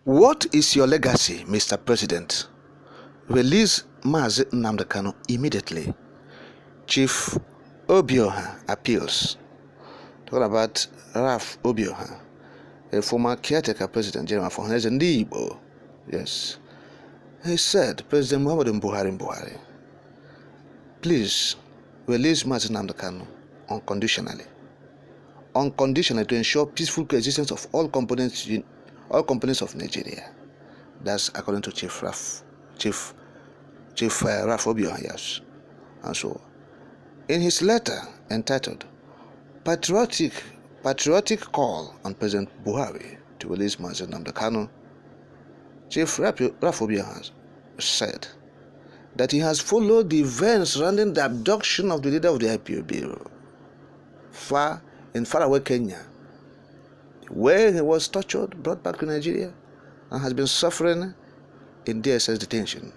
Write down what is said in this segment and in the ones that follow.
What is your legacy, Mr. President? Release Mazi Nnamdi Kanu immediately. Chief Obioha appeals. Talking about Ralph Obioha, a former caretaker president general for Igbo. Yes. He said, President Muhammadu Buhari, please release Mazi Nnamdi Kanu unconditionally to ensure peaceful coexistence of all components of Nigeria. That's according to Chief Ralph Obioha, yes. And so, in his letter entitled Patriotic Call on President Buhari to release Mazi Nnamdi Kanu, Chief Ralph Obioha said that he has followed the events surrounding the abduction of the leader of the IPOB in faraway Kenya, where he was tortured, brought back to Nigeria, and has been suffering in DSS detention,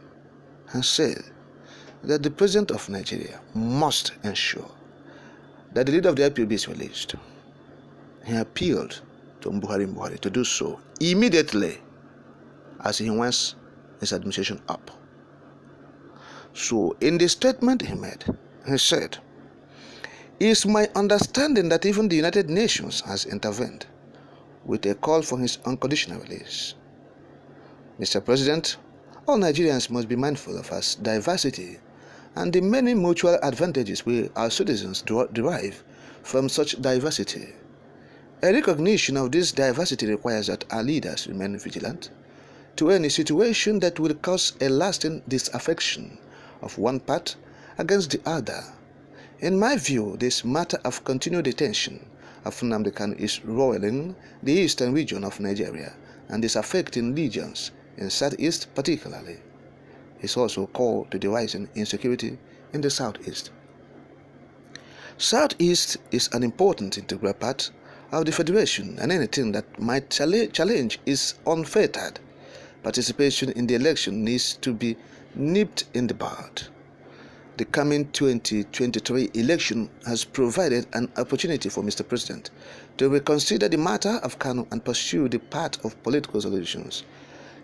and said that the president of Nigeria must ensure that the leader of the IPOB is released. He appealed to Buhari to do so immediately as he wants his administration up. So, in the statement he made, he said, "It's my understanding that even the United Nations has intervened with a call for his unconditional release. Mr. President, all Nigerians must be mindful of our diversity and the many mutual advantages our citizens derive from such diversity. A recognition of this diversity requires that our leaders remain vigilant to any situation that will cause a lasting disaffection of one part against the other. In my view, this matter of continued detention of Nnamdi Kanu is roiling the eastern region of Nigeria and is affecting regions in southeast particularly. It's also called to the rising insecurity in the southeast. Southeast is an important integral part of the federation, and anything that might challenge its unfettered participation in the election needs to be nipped in the bud. The coming 2023 election has provided an opportunity for Mr. President to reconsider the matter of Kanu and pursue the path of political solutions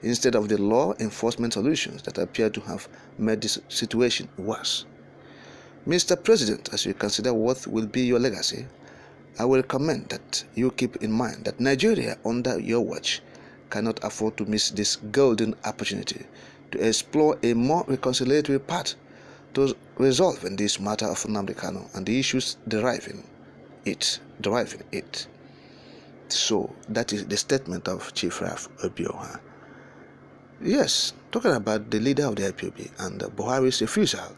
instead of the law enforcement solutions that appear to have made this situation worse. Mr. President, as you consider what will be your legacy, I will recommend that you keep in mind that Nigeria under your watch cannot afford to miss this golden opportunity to explore a more reconciliatory path to resolving this matter of Nnamdi Kanu and the issues deriving it. So that is the statement of Chief Ralph Obioha. Yes, talking about the leader of the IPOB and Buhari's refusal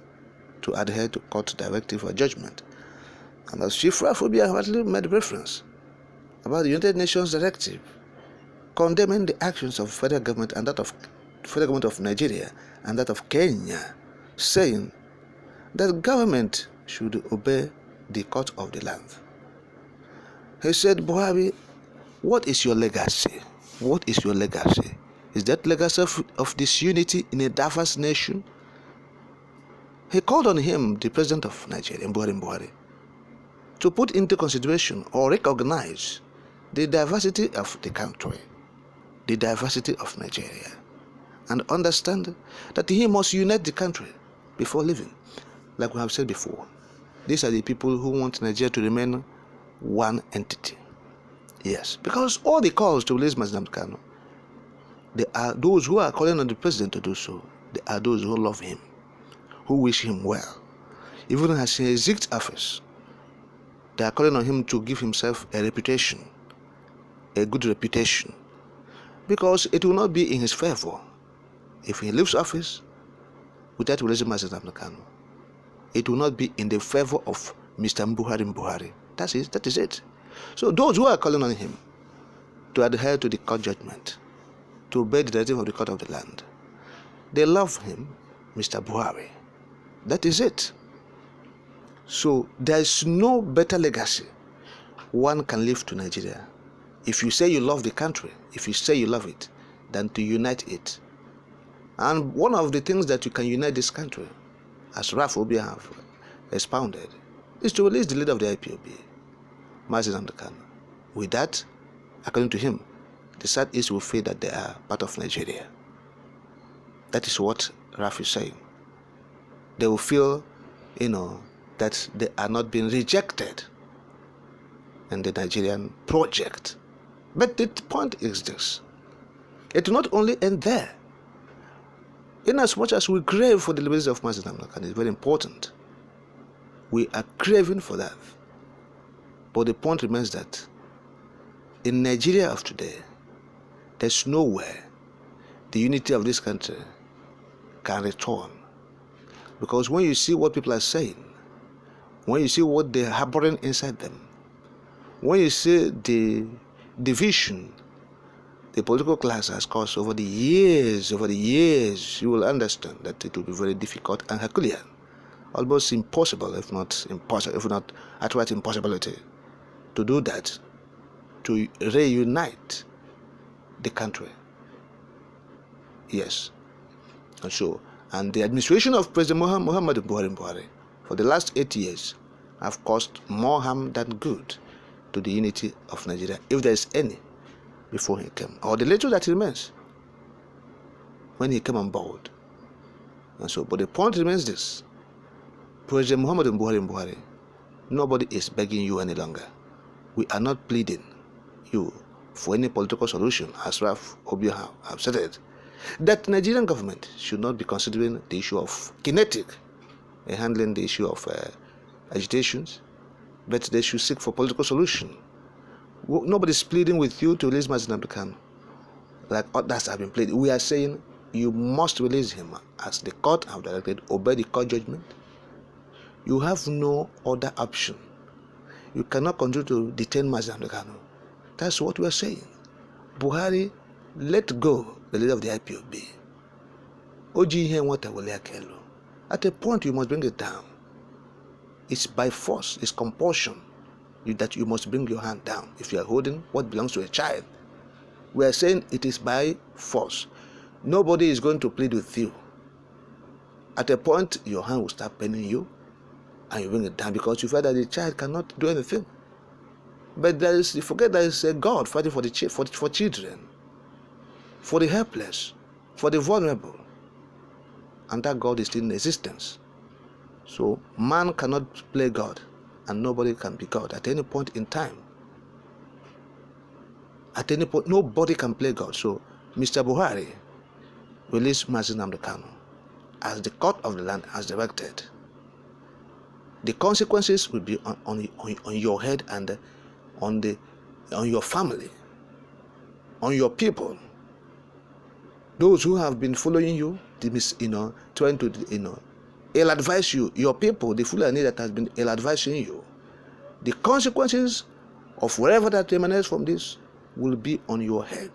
to adhere to court directive or judgment. And as Chief Ralph Obioha made reference about the United Nations directive condemning the actions of federal government and that of federal government of Nigeria and that of Kenya, saying that government should obey the court of the land. He said, Buhari, what is your legacy? What is your legacy? Is that legacy of disunity in a diverse nation? He called on him, the president of Nigeria, Buhari, to put into consideration or recognize the diversity of the country, the diversity of Nigeria, and understand that he must unite the country before leaving. Like we have said before, these are the people who want Nigeria to remain one entity. Yes, because all the calls to release Mazi Nnamdi Kanu, they are those who are calling on the president to do so. They are those who love him, who wish him well. Even as he exits office, they are calling on him to give himself a reputation, a good reputation, because it will not be in his favor if he leaves office without releasing Mazi Nnamdi Kanu. It will not be in the favor of Mr. Buhari. That is it. So those who are calling on him to adhere to the court judgment, to obey the directive of the court of the land, they love him, Mr. Buhari. That is it. So there is no better legacy one can leave to Nigeria if you say you love the country, if you say you love it, than to unite it. And one of the things that you can unite this country, as Ralph Obioha have expounded, is to release the leader of the IPOB, Mazi Nnamdi Kanu. With that, according to him, the Southeast will feel that they are part of Nigeria. That is what Raf is saying. They will feel, that they are not being rejected in the Nigerian project. But the point is this: it will not only end there. In as much as we crave for the liberation of Mazi Nnamdi Kanu, it's very important. We are craving for that. But the point remains that in Nigeria of today, there's nowhere the unity of this country can return. Because when you see what people are saying, when you see what they're harboring inside them, when you see the division the political class has caused over the years, you will understand that it will be very difficult and Herculean, almost impossible, if not outright impossibility, to do that, to reunite the country. Yes. And the administration of President Muhammadu Buhari for the last 8 years have caused more harm than good to the unity of Nigeria, if there is any, before he came, or the little that remains when he came on board. But the point remains this: President Muhammadu Buhari, nobody is begging you any longer. We are not pleading you for any political solution, as Raf Obio have said it. That Nigerian government should not be considering the issue of kinetic handling the issue of agitations, but they should seek for political solution. Nobody's pleading with you to release Mazi Nnamdi Kanu like others have been pleading. We are saying you must release him as the court have directed. Obey the court judgment. You have no other option. You cannot continue to detain Mazi Nnamdi Kanu. That's what we are saying. Buhari, let go the leader of the IPOB. At a point you must bring it down. It's by force, it's compulsion that you must bring your hand down if you are holding what belongs to a child. We are saying it is by force. Nobody is going to plead with you. At a point, your hand will start paining you and you bring it down because you feel that the child cannot do anything. But you forget there is a God fighting for children, for the helpless, for the vulnerable. And that God is still in existence. So man cannot play God, and nobody can be God at any point in time. At any point, nobody can play God. So Mr. Buhari release Mazi Nnamdi Kanu as the court of the land has directed. The consequences will be on your head and on your family, on your people. Those who have been following you, trying to, ill-advise you, your people, the Fulani that has been ill-advising you, the consequences of whatever that emanates from this will be on your head,